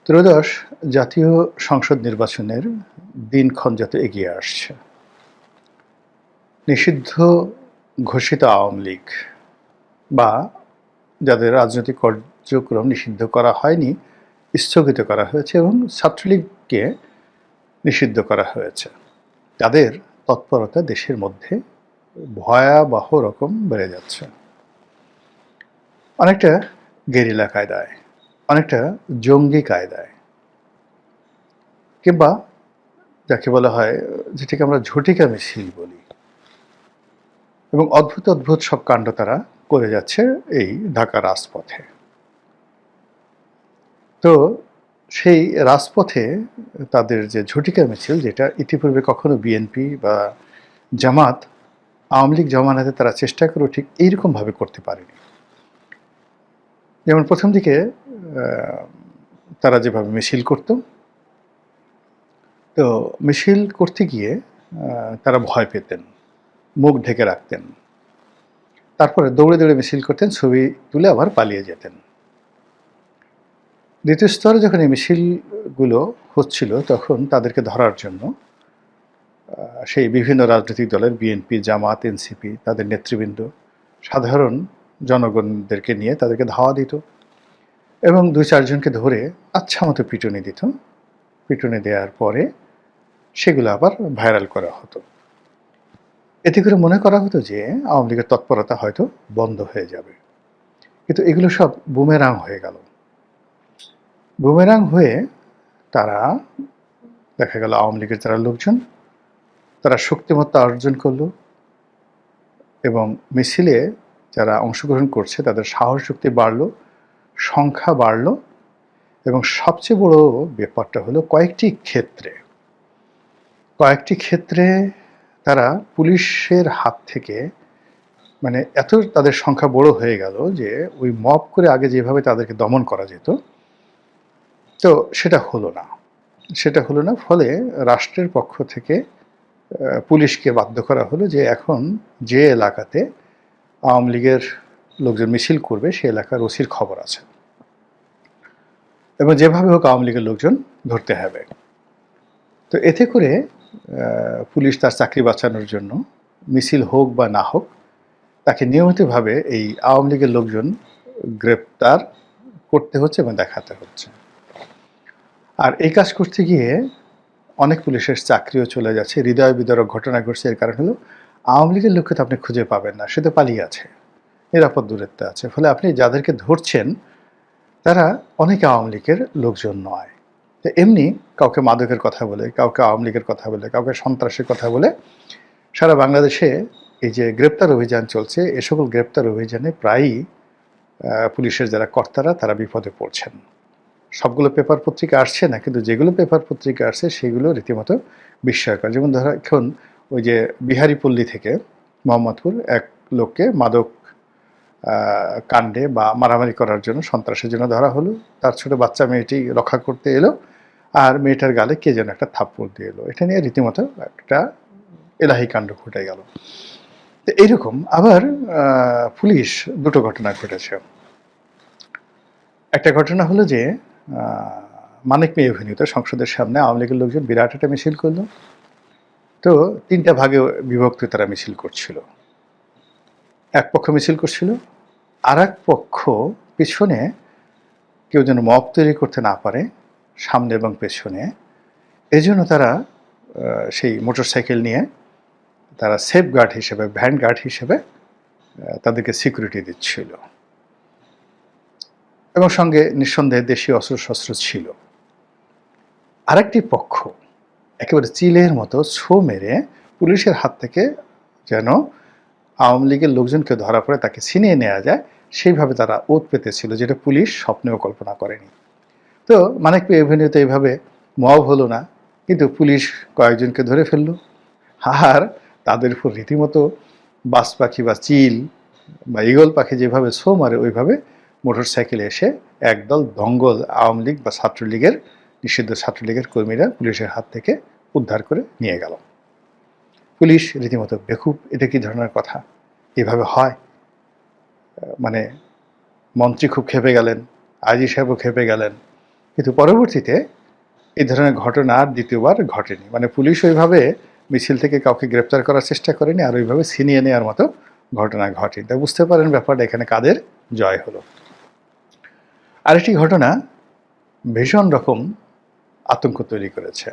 ত্রয়োদশ জাতীয় সংসদ নির্বাচনের দিনক্ষণ যত এগিয়ে আসছে, নিষিদ্ধ ঘোষিত আওয়ামী লীগ বা যাদের রাজনৈতিক কার্যক্রম নিষিদ্ধ করা হয়নি, স্থগিত করা হয়েছে এবং ছাত্রলীগকে নিষিদ্ধ করা হয়েছে, তাদের তৎপরতা দেশের মধ্যে ভয়াবহ রকম বেড়ে যাচ্ছে। অনেকটা গেরিলা কায়দায়, অনেকটা জঙ্গি কায়দায়, কিংবা যাকে বলা হয়, যেটাকে আমরা ঝটিকা মিছিল বলি, এবং অদ্ভুত অদ্ভুত সব কাণ্ড তারা করে যাচ্ছে এই ঢাকা রাজপথে। তো সেই রাজপথে তাদের যে ঝটিকা মিছিল, যেটা ইতিপূর্বে কখনো বিএনপি বা জামাত, আওয়ামী লীগ জমানাতে তারা চেষ্টা করেও ঠিক এইরকমভাবে করতে পারেনি। যেমন প্রথম দিকে তারা যেভাবে মিছিল করত, তো মিছিল করতে গিয়ে তারা ভয় পেতেন, মুখ ঢেকে রাখতেন, তারপরে দৌড়ে দৌড়ে মিছিল করতেন, ছবি তুলে আবার পালিয়ে যেতেন। দ্বিতীয় স্তরে যখন এই মিছিলগুলো হচ্ছিল, তখন তাদেরকে ধরার জন্য সেই বিভিন্ন রাজনৈতিক দলের বিএনপি, জামাত, এনসিপি, তাদের নেতৃবৃন্দ সাধারণ জনগণদেরকে নিয়ে তাদেরকে ধাওয়া দিত এবং ২-৪ জনকে ধরে আচ্ছা মতো পিটুনি দিত। পিটুনি দেওয়ার পরে সেগুলো আবার ভাইরাল করা হতো। এতে করে মনে করা হতো যে আওয়ামী লীগের তৎপরতা হয়তো বন্ধ হয়ে যাবে, কিন্তু এগুলো সব বুমেরাং হয়ে গেল। বুমেরাং হয়ে তারা, দেখা গেল আওয়ামী লীগের যারা লোকজন, তারা শক্তিমত্তা অর্জন করল এবং মিছিলে যারা অংশগ্রহণ করছে তাদের সাহস শক্তি বাড়ল, সংখ্যা বাড়ল, এবং সবচেয়ে বড় ব্যাপারটা হলো কয়েকটি ক্ষেত্রে তারা পুলিশের হাত থেকে, মানে এত তাদের সংখ্যা বড় হয়ে গেল যে ওই মব করে আগে যেভাবে তাদেরকে দমন করা যেত, তো সেটা হলো না। ফলে রাষ্ট্রের পক্ষ থেকে পুলিশকে বাধ্য করা হলো যে এখন যে এলাকাতে আওয়ামী লীগের লোকজন মিছিল করবে সে এলাকার ওসির খবর আছে এবং যেভাবে হোক আওয়ামী লীগের লোকজন ধরতে হবে। তো এতে করে পুলিশ তার চাকরি বাঁচানোর জন্য মিছিল হোক বা না হোক, তাকে নিয়মিতভাবে এই আওয়ামী লীগের লোকজন গ্রেপ্তার করতে হচ্ছে এবং দেখাতে হচ্ছে। আর এই কাজ করতে গিয়ে অনেক পুলিশের চাকরিও চলে যাচ্ছে। হৃদয় বিদারক ঘটনা ঘটছে। এর কারণ হলো আওয়ামী লীগের লোককে তো আপনি খুঁজে পাবেন না, সে তো পালিয়ে আছে, নিরাপদ দূরত্বে আছে। ফলে আপনি যাদেরকে ধরছেন তারা অনেকে আওয়ামী লীগের লোকজন নয়। তো এমনি কাউকে মাদকের কথা বলে, কাউকে আওয়ামী লীগের কথা বলে, কাউকে সন্ত্রাসের কথা বলে সারা বাংলাদেশে এই যে গ্রেপ্তার অভিযান চলছে, এ সকল গ্রেপ্তার অভিযানে প্রায়ই পুলিশের যারা কর্তারা তারা বিপদে পড়ছেন। সবগুলো পেপার পত্রিকা আসছে না, কিন্তু যেগুলো পেপার পত্রিকা আসছে সেগুলো রীতিমতো বিস্ময়কর। যেমন ধরো এখন ওই যে বিহারীপল্লী থেকে মোহাম্মদপুর এক লোককে মাদক কাণ্ডে বা মারামারি করার জন্য, সন্ত্রাসের জন্য ধরা হলো। তার ছোট বাচ্চা মেয়েটি রক্ষা করতে এলো, আর মেয়েটার গালে কে যেন একটা থাপ্পড় দিয়ে এলো। এটা নিয়ে রীতিমতো একটা এলাহি কাণ্ড ঘটে গেল। তো এইরকম আবার পুলিশ দুটো ঘটনা ঘটেছে। একটা ঘটনা হলো যে মানিক মিয়া অভিনীত সংসদের সামনে আওয়ামী লীগের লোকজন বিরাট একটা মিছিল করলো। তো 3টা ভাগে বিভক্ত তারা মিছিল করছিল। এক পক্ষ মিছিল করছিল, আর এক পক্ষ পিছনে কেউ যেন মব তৈরি করতে না পারে সামনে এবং পেছনে, এজন্য তারা সেই মোটরসাইকেল নিয়ে তারা সেফ গার্ড হিসেবে, ভ্যান গার্ড হিসেবে তাদেরকে সিকিউরিটি দিচ্ছিল এবং সঙ্গে নিঃসন্দেহে দেশীয় অস্ত্রশস্ত্র ছিল। আরেকটি পক্ষ একেবারে চিলের মতো ছো মেরে পুলিশের হাত থেকে যেন আওয়ামী লীগের লোকজনকে ধরা পড়ে তাকে ছিনিয়ে নেওয়া যায়, সেইভাবে তারা ওত পেতেছিল, যেটা পুলিশ স্বপ্নেও কল্পনা করেনি। তো মানিক মিয়া অভিনীত এইভাবে মব হলো না, কিন্তু পুলিশ কয়েকজনকে ধরে ফেললো। আর তাদের উপর রীতিমতো বাজ পাখি বা চিল বা ঈগল পাখি যেভাবে ছো মারে, ওইভাবে মোটর সাইকেলে এসে একদল দঙ্গল আওয়ামী লীগ বা ছাত্রলীগের, নিষিদ্ধ ছাত্রলীগের কর্মীরা পুলিশের হাত থেকে উদ্ধার করে নিয়ে গেল। পুলিশ রীতিমতো বেকুব, এটা কি ধরনের কথা, এভাবে হয়? মানে মন্ত্রী খুব ক্ষেপে গেলেন, আইজি সাহেবও ক্ষেপে গেলেন, কিন্তু পরবর্তীতে এই ধরনের ঘটনা আর দ্বিতীয়বার ঘটেনি। মানে পুলিশ ওইভাবে মিছিল থেকে কাউকে গ্রেপ্তার করার চেষ্টা করেনি, আর ওইভাবে ছিনিয়ে নেওয়ার মতো ঘটনা ঘটেনি। তাই বুঝতে পারেন ব্যাপারটা এখানে কাদের জয় হলো। আরেকটি ঘটনা ভীষণ রকম আতঙ্ক তৈরি করেছে,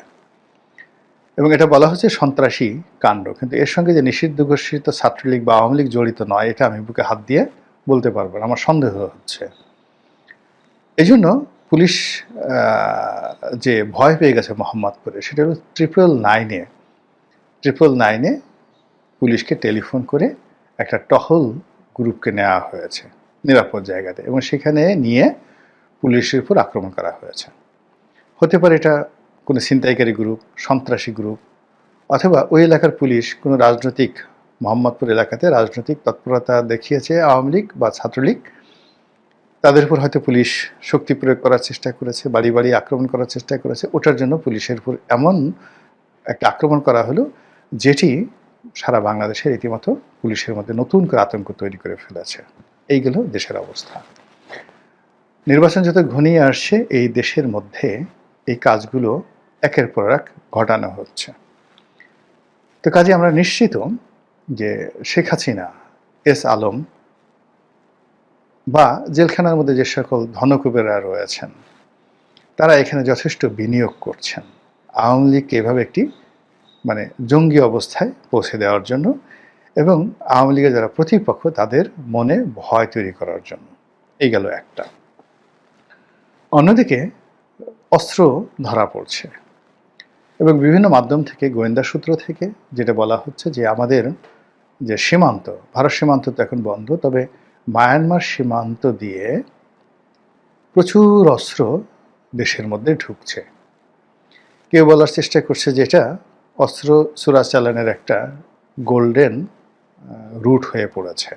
এবং এটা বলা হচ্ছে সন্ত্রাসী কাণ্ড, কিন্তু এর সঙ্গে যে নিষিদ্ধ ঘোষিত ছাত্রলীগ বা আওয়ামী লীগ জড়িত নয়, এটা আমি বুকে হাত দিয়ে বলতে পারবো না, আমার সন্দেহ হচ্ছে। এই জন্য পুলিশ যে ভয় পেয়ে গেছে মোহাম্মদপুরে, সেটা হলো 999-এ পুলিশকে টেলিফোন করে একটা টহল গ্রুপকে নেওয়া হয়েছে নিরাপদ জায়গাতে, এবং সেখানে নিয়ে পুলিশের উপর আক্রমণ করা হয়েছে। হতে পারে এটা কোনো ছিনতাইকারী গ্রুপ, সন্ত্রাসী গ্রুপ, অথবা ওই এলাকার পুলিশ কোনো রাজনৈতিক, মোহাম্মদপুর এলাকাতে রাজনৈতিক তৎপরতা দেখিয়েছে আওয়ামী লীগ বা ছাত্রলীগ, তাদের উপর হয়তো পুলিশ শক্তি প্রয়োগ করার চেষ্টা করেছে, বাড়ি বাড়ি আক্রমণ করার চেষ্টা করেছে। ওটার জন্য পুলিশের উপর এমন একটা আক্রমণ করা হলো যেটি সারা বাংলাদেশে রীতিমতো পুলিশের মধ্যে নতুন করে আতঙ্ক তৈরি করে ফেলেছে। এইগুলো দেশের অবস্থা। নির্বাচন যত ঘনিয়ে আসছে, এই দেশের মধ্যে এই কাজগুলো একের পর এক ঘটানো হচ্ছে। তো কাজে আমরা নিশ্চিত যে শেখ হাসিনা, এস আলম বা জেলখানার মধ্যে যে সকল ধনকুবেরা রয়েছেন, তারা এখানে যথেষ্ট বিনিয়োগ করছেন আওয়ামী লীগকে এভাবে একটি মানে জঙ্গি অবস্থায় পৌঁছে দেওয়ার জন্য, এবং আওয়ামী লীগের যারা প্রতিপক্ষ তাদের মনে ভয় তৈরি করার জন্য। এই গেল একটা। অন্যদিকে অস্ত্র ধরা পড়ছে, এবং বিভিন্ন মাধ্যম থেকে, গোয়েন্দা সূত্র থেকে যেটা বলা হচ্ছে যে আমাদের যে সীমান্ত, ভারত সীমান্ত তো এখন বন্ধ, তবে মায়ানমার সীমান্ত দিয়ে প্রচুর অস্ত্র দেশের মধ্যে ঢুকছে। কেউ বলার চেষ্টা করছে যে এটা অস্ত্র চোরাচালানের একটা গোল্ডেন রুট হয়ে পড়েছে,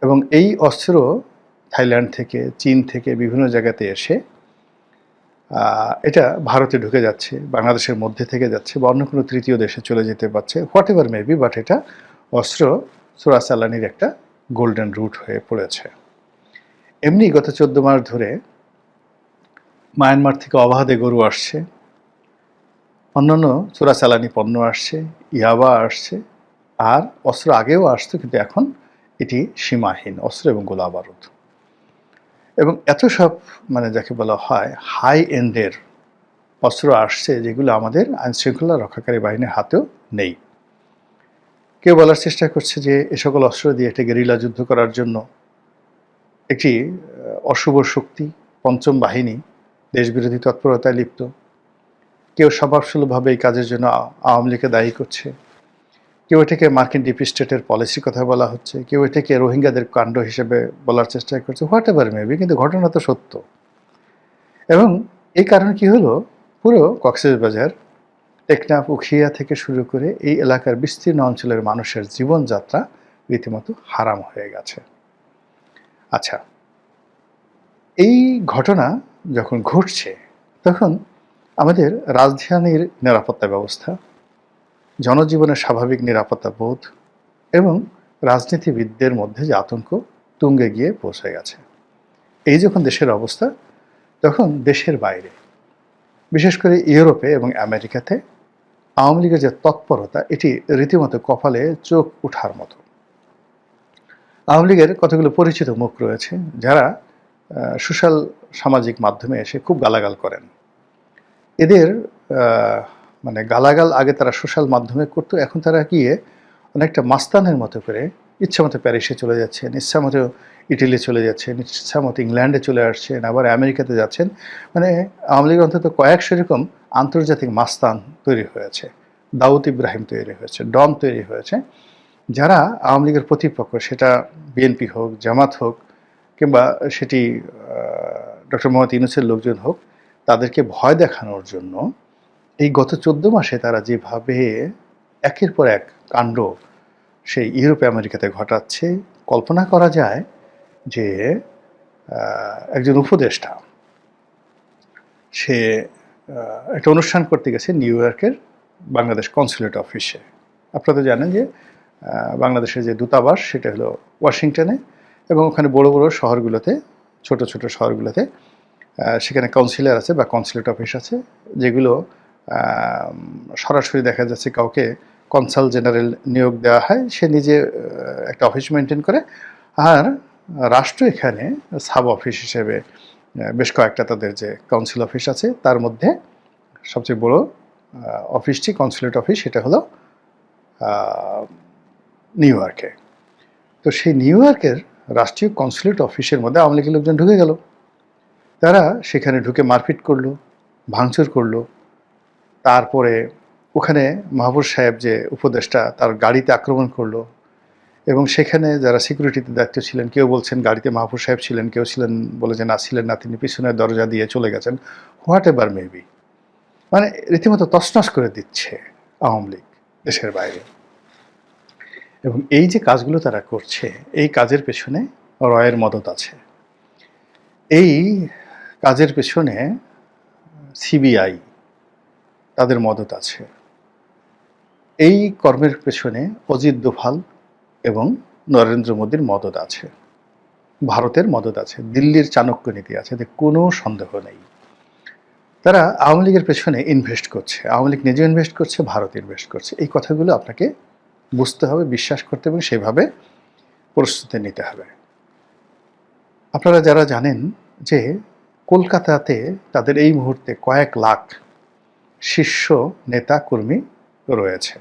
এবং এই অস্ত্র থাইল্যান্ড থেকে, চীন থেকে বিভিন্ন জায়গাতে এসে এটা ভারতে ঢুকে যাচ্ছে, বাংলাদেশের মধ্যে থেকে যাচ্ছে, বা অন্য কোনো তৃতীয় দেশে চলে যেতে পারছে, হোয়াট এভার মেবি, বাট এটা অস্ত্র চোরাচালানির একটা গোল্ডেন রুট হয়ে পড়েছে। এমনি গত 14 মাস ধরে মায়ানমার থেকে অবাধে গরু আসছে, অন্যান্য চোরাচালানি পণ্য আসছে, ইয়াবা আসছে, আর অস্ত্র আগেও আসছে, কিন্তু এখন এটি সীমাহীন অস্ত্র এবং গোলা বারুদ। এবং এত সব মানে যাকে বলা হয় হাই এন্ডের অস্ত্র আসছে, যেগুলো আমাদের আইনশৃঙ্খলা রক্ষাকারী বাহিনীর হাতেও নেই। কেউ বলার চেষ্টা করছে যে এ সকল অস্ত্র দিয়ে একটা গেরিলা যুদ্ধ করার জন্য একটি অশুভ শক্তি, পঞ্চম বাহিনী দেশবিরোধী তৎপরতায় লিপ্ত। কেউ স্বভাবসুলভভাবে এই কাজের জন্য আওয়ামী লীগকে দায়ী করছে, কেউ এটাকে মার্কিন ডিপ স্টেটের পলিসির কথা বলা হচ্ছে, কেউ এটাকে রোহিঙ্গাদের কাণ্ড হিসেবে বলার চেষ্টা করছে, হোয়াট এভার মেবি, কিন্তু ঘটনা তো সত্য। এবং এই কারণে কি হলো, পুরো কক্সবাজার, টেকনাফ, উখিয়া থেকে শুরু করে এই এলাকার বিস্তীর্ণ অঞ্চলের মানুষের জীবনযাত্রা রীতিমতো হারাম হয়ে গেছে। আচ্ছা, এই ঘটনা যখন ঘটছে, তখন আমাদের রাজধানীর নিরাপত্তা ব্যবস্থা, জনজীবনের স্বাভাবিক নিরাপত্তা বোধ এবং রাজনীতিবিদদের মধ্যে যে আতঙ্ক তুঙ্গে গিয়ে পৌঁছে গেছে। এই যখন দেশের অবস্থা, তখন দেশের বাইরে, বিশেষ করে ইউরোপে এবং আমেরিকাতে আওয়ামী লীগের যে তৎপরতা, এটি রীতিমতো কপালে চোখ ওঠার মতো। আওয়ামী লীগের কতগুলো পরিচিত মুখ রয়েছে যারা সোশ্যাল সামাজিক মাধ্যমে এসে খুব গালাগাল করেন। এদের মানে গালাগাল আগে তারা সোশ্যাল মাধ্যমে করতো, এখন তারা গিয়ে অনেকটা মাস্তানের মতো করে ইচ্ছামতো প্যারিসে চলে যাচ্ছেন, ইচ্ছামতো ইটালি চলে যাচ্ছেন, ইচ্ছামতো ইংল্যান্ডে চলে আসছেন, আবার আমেরিকাতে যাচ্ছেন। মানে আওয়ামী লীগের অন্তত কয়েকশো এরকম আন্তর্জাতিক মাস্তান তৈরি হয়েছে, দাউদ ইব্রাহিম তৈরি হয়েছে, ডন তৈরি হয়েছে, যারা আওয়ামী লীগের প্রতিপক্ষ, সেটা বিএনপি হোক, জামাত হোক, কিংবা সেটি ডক্টর মোহাম্মদ ইউনূসের লোকজন হোক, তাদেরকে ভয় দেখানোর জন্য এই গত 14 মাসে তারা যেভাবে একের পর এক কাণ্ড সেই ইউরোপে আমেরিকাতে ঘটাচ্ছে, কল্পনা করা যায় যে একজন উপদেষ্টা সে একটা অনুষ্ঠান করতে গেছে নিউ ইয়র্কের বাংলাদেশ কনসুলেট অফিসে। আপনারা তো জানেন যে বাংলাদেশের যে দূতাবাস সেটা হলো ওয়াশিংটনে, এবং ওখানে বড় বড় শহরগুলোতে, ছোট ছোট শহরগুলোতে সেখানে কাউন্সিলর আছে বা কনসুলেট অফিস আছে, যেগুলো সরাসরি দেখা যাচ্ছে কাউকে কনসাল জেনারেল নিয়োগ দেওয়া হয়, সে নিজে একটা অফিস মেনটেন করে। আর রাষ্ট্র এখানে সাব অফিস হিসেবে বেশ কয়েকটা তাদের যে কাউন্সিল অফিস আছে, তার মধ্যে সবচেয়ে বড় অফিসটি কনসুলেট অফিস, সেটা হলো নিউ ইয়র্কে। তো সেই নিউ ইয়র্কের রাষ্ট্রীয় কনসুলেট অফিসের মধ্যে আওয়ামী লীগের লোকজন ঢুকে গেল। তারা সেখানে ঢুকে মারপিট করলো, ভাঙচুর করলো। তারপরে ওখানে মাহবুব সাহেব যে উপদেষ্টা, তার গাড়িতে আক্রমণ করলো। এবং সেখানে যারা সিকিউরিটিতে দায়িত্ব ছিলেন, কেউ বলছেন গাড়িতে মাহবুব সাহেব ছিলেন, কেউ ছিলেন বলে যে না ছিলেন না, তিনি পিছনের দরজা দিয়ে চলে গেছেন, হোয়াট এভার মেবি। মানে রীতিমতো তছনছ করে দিচ্ছে আওয়ামী লীগ দেশের বাইরে। এবং এই যে কাজগুলো তারা করছে, এই কাজের পেছনে রয়ের মদত আছে। এই কাজের পেছনে সিবিআই তাদের মদত আছে। এই কর্মের পেছনে অজিত দোভাল এবং নরেন্দ্র মোদীর মদত আছে, ভারতের মদত আছে, দিল্লির চাণক্য নীতি আছে, এতে কোনো সন্দেহ নেই। তারা আওয়ামী লীগের পেছনে ইনভেস্ট করছে, আওয়ামী লীগ নিজে ইনভেস্ট করছে, ভারত ইনভেস্ট করছে। এই কথাগুলো আপনাকে বুঝতে হবে, বিশ্বাস করতে হবে, সেভাবে প্রস্তুতি নিতে হবে। আপনারা যারা জানেন যে কলকাতাতে তাদের এই মুহূর্তে কয়েক লাখ শীর্ষ নেতা কর্মী রয়েছে,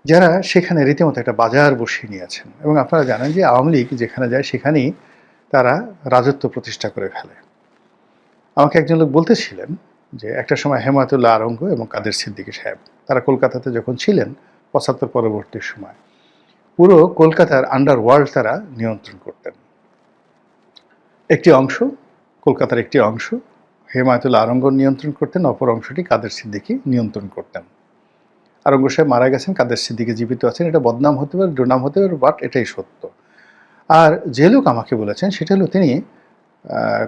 যারা সেখানে রীতিমতো একটা বাজার বসিয়ে নিয়েছেন। এবং আপনারা জানেন যে আওয়ামী লীগ যেখানে যায় সেখানেই তারা রাজত্ব প্রতিষ্ঠা করে ফেলে। আমাকে একজন লোক বলতেছিলেন যে একটা সময় হেমায়েতুল্লাহ আরঙ্গ এবং কাদের সিদ্দিকী সাহেব, তারা কলকাতাতে যখন ছিলেন ৭৫ পরবর্তী সময়, পুরো কলকাতার আন্ডারওয়ার্ল্ড তারা নিয়ন্ত্রণ করতেন। একটি অংশ, কলকাতার একটি অংশ হেমায়েতুল্লাহ আরঙ্গ নিয়ন্ত্রণ করতেন, অপর অংশটি কাদের সিদ্দিকী নিয়ন্ত্রণ করতেন। আরঙ্গ সাহেব মারা গেছেন, কাদের সিদ্দিকী জীবিত আছেন। এটা বদনাম হতে পারে, দুর্নাম হতে পারে, বাট এটাই সত্য। আর যে লোক আমাকে বলেছেন সেটা হলো তিনি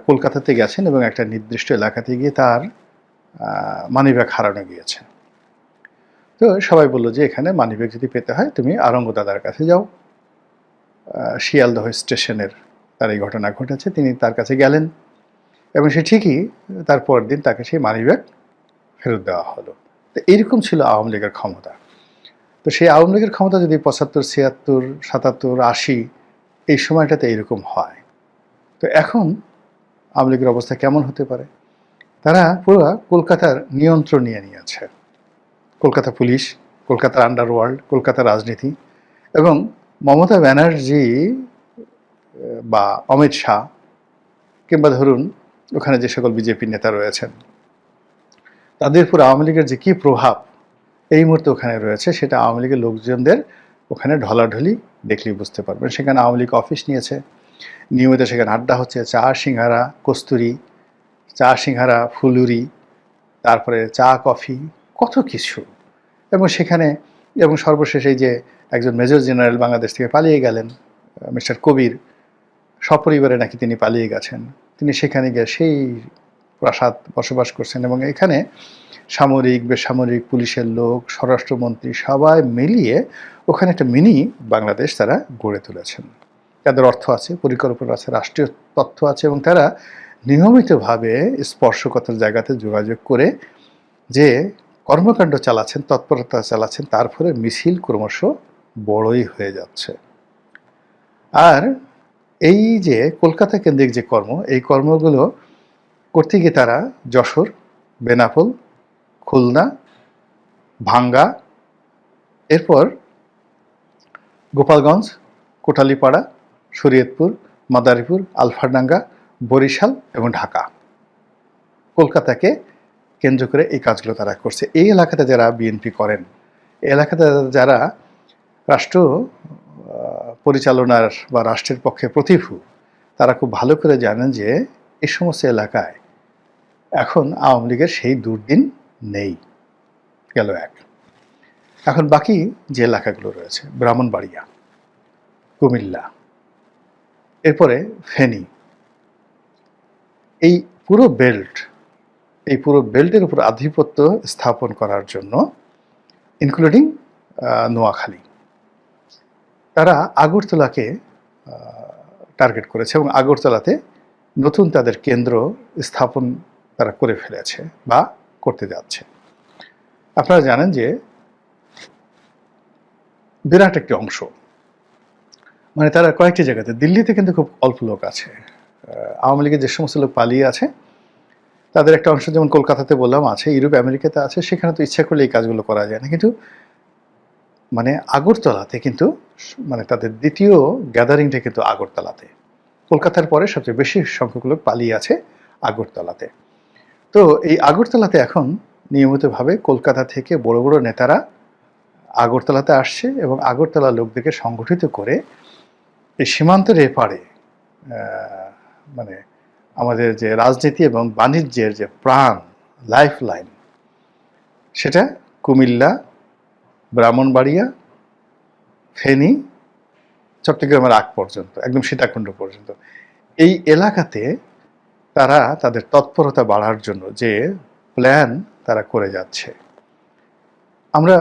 কলকাতাতে গেছেন এবং একটা নির্দিষ্ট এলাকাতে গিয়ে তার মানিব্যাগ হারানো গিয়েছে। তো সবাই বললো যে এখানে মানিব্যাগ যদি পেতে হয় তুমি আরঙ্গ দাদার কাছে যাও। শিয়ালদহ স্টেশনের তার এই ঘটনা ঘটেছে, তিনি তার কাছে গেলেন এবং সে ঠিকই তার পরের দিন তাকে সেই মানিব্যাগ ফেরত দেওয়া হলো। তো এইরকম ছিল আওয়ামী লীগের ক্ষমতা। তো সেই আওয়ামী লীগের ক্ষমতা যদি ৭৫, ৭৬, ৭৭, ৮০ এই সময়টাতে এইরকম হয়, তো এখন আওয়ামী লীগের অবস্থা কেমন হতে পারে? তারা পুরো কলকাতার নিয়ন্ত্রণ নিয়ে নিয়েছে। কলকাতা পুলিশ, কলকাতার আন্ডারওয়ার্ল্ড, কলকাতার রাজনীতি। এবং মমতা ব্যানার্জি বা অমিত শাহ কিংবা ধরুন ওখানে যে সকল বিজেপি নেতা রয়েছেন, তাদের পুরো আওয়ামী লীগের যে কী প্রভাব এই মুহূর্তে ওখানে রয়েছে, সেটা আওয়ামী লীগের লোকজনদের ওখানে ঢলাঢলি দেখলেই বুঝতে পারবেন। সেখানে আওয়ামী লীগ অফিস নিয়েছে, নিয়মিত সেখানে আড্ডা হচ্ছে, চা সিঙ্গারা কস্তুরি, চা সিঙ্গারা ফুলুরি, তারপরে চা কফি, কত কিছু। এবং সেখানে এবং সর্বশেষ এই যে একজন মেজর জেনারেল বাংলাদেশ থেকে পালিয়ে গেলেন, মিস্টার কবির, সপরিবারে নাকি তিনি পালিয়ে গেছেন। তিনি সেখানে গিয়ে সেই প্রাসাদ বসবাস করছেন এবং এখানে সামরিক, বেসামরিক, পুলিশের লোক, স্বরাষ্ট্রমন্ত্রী সবাই মিলিয়ে ওখানে একটা মিনি বাংলাদেশ তারা গড়ে তুলেছেন। তাদের অর্থ আছে, পরিকল্পনা আছে, রাষ্ট্রীয় তথ্য আছে এবং তারা নিয়মিতভাবে স্পর্শকাতর জায়গাতে যোগাযোগ করে যে কর্মকাণ্ড চালাচ্ছেন, তৎপরতা চালাচ্ছেন, তার ফলে মিছিল ক্রমশ বড়ই হয়ে যাচ্ছে। আর এই যে কলকাতা কেন্দ্রিক যে কর্ম, এই কর্মগুলো করতে গিয়ে তারা যশোর, বেনাপোল, খুলনা, ভাঙ্গা, এরপর গোপালগঞ্জ, কোটালীপাড়া, শরীয়তপুর, মাদারীপুর, আলফাডাঙ্গা, বরিশাল এবং ঢাকা, কলকাতাকে কেন্দ্র করে এই কাজগুলো তারা করছে। এই এলাকাতে যারা বিএনপি করেন, এই এলাকাতে যারা রাষ্ট্র পরিচালনার বা রাষ্ট্রের পক্ষে প্রতিভূ, তারা খুব ভালো করে জানেন যে এই সমস্ত এলাকায় এখন আওয়ামী লীগের সেই দুর্দিন নেই। গেল এক। এখন বাকি যে এলাকাগুলো রয়েছে, ব্রাহ্মণবাড়িয়া, কুমিল্লা, এরপরে ফেনী, এই পুরো বেল্টের উপর আধিপত্য স্থাপন করার জন্য, ইনক্লুডিং নোয়াখালী, তারা আগরতলাকে টার্গেট করেছে এবং আগরতলাতে নতুন তাদের কেন্দ্র স্থাপন তারা করে ফেলেছে বা করতে যাচ্ছে। আপনারা জানেন যে বিরাট একটি অংশ, মানে তারা কয়েকটি জায়গাতে, দিল্লিতে কিন্তু খুব অল্প লোক আছে, আওয়ামী লীগের যে সমস্ত লোক পালিয়ে আছে তাদের একটা অংশ, যেমন কলকাতাতে বললাম আছে, ইউরোপ আমেরিকাতে আছে, সেখানে তো ইচ্ছা করলে এই কাজগুলো করা যায় না। কিন্তু মানে আগরতলাতে কিন্তু, মানে তাদের দ্বিতীয় গ্যাদারিংটা কিন্তু আগরতলাতে। কলকাতার পরে সবচেয়ে বেশি সংখ্যক লোক পালিয়ে আছে আগরতলাতে। তো এই আগরতলাতে এখন নিয়মিতভাবে কলকাতা থেকে বড় বড় নেতারা আগরতলাতে আসছে এবং আগরতলা লোকদেরকে সংগঠিত করে এই সীমান্তের এপারে, মানে আমাদের যে রাজনীতি এবং বাণিজ্যের যে প্রাণ, লাইফ লাইন, সেটা কুমিল্লা, ব্রাহ্মণবাড়িয়া, ফেনী, চট্টগ্রামের আগ পর্যন্ত, একদম সীতাকুণ্ড পর্যন্ত, এই এলাকাতে তারা তাদের তৎপরতা বাড়ার জন্য যে প্ল্যান তারা করে যাচ্ছে। আমরা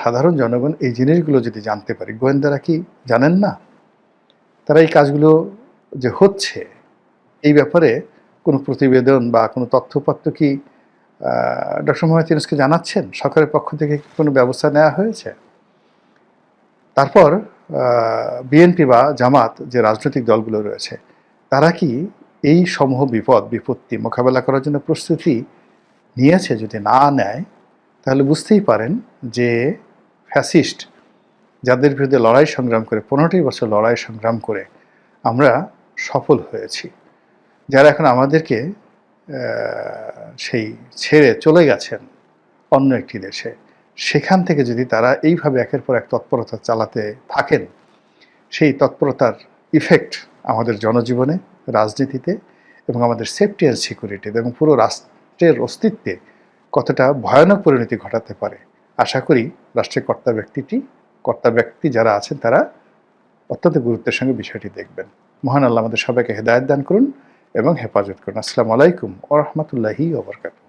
সাধারণ জনগণ এই জিনিসগুলো যদি জানতে পারি, গোয়েন্দারা কি জানেন না? তারা এই কাজগুলো যে হচ্ছে এই ব্যাপারে কোনো প্রতিবেদন বা কোনো তথ্যপত্র কি ডক্টর মোহাম্মদ ইউনূসকে জানাচ্ছেন? সরকারের পক্ষ থেকে কোনো ব্যবস্থা নেওয়া হয়েছে? তারপর বিএনপি বা জামাত যে রাজনৈতিক দলগুলো রয়েছে, তারা কি এই সমূহ বিপত্তি মোকাবেলা করার জন্য প্রস্তুতি নিয়েছে? যদি না নেয় তাহলে বুঝতেই পারেন যে ফ্যাসিস্ট যাদের বিরুদ্ধে লড়াই সংগ্রাম করে 15টি বছর লড়াই সংগ্রাম করে আমরা সফল হয়েছি, যারা এখন আমাদেরকে সেই ছেড়ে চলে গেছেন অন্য একটি দেশে, সেখান থেকে যদি তারা এইভাবে একের পর এক তৎপরতা চালাতে থাকেন, সেই তৎপরতার ইফেক্ট আমাদের জনজীবনে, রাজনীতিতে এবং আমাদের সেফটি অ্যান্ড সিকিউরিটিতে এবং পুরো রাষ্ট্রের অস্তিত্বে কতটা ভয়ানক পরিণতি ঘটাতে পারে, আশা করি রাষ্ট্রের কর্তা ব্যক্তি যারা আছেন তারা অত্যন্ত গুরুত্বের সঙ্গে বিষয়টি দেখবেন। মহান আল্লাহ আমাদের সবাইকে হেদায়েত দান করুন এবং হেফাজত করুন। আসসালামু আলাইকুম ওয়া রাহমাতুল্লাহি ওয়া বারাকাতুহু।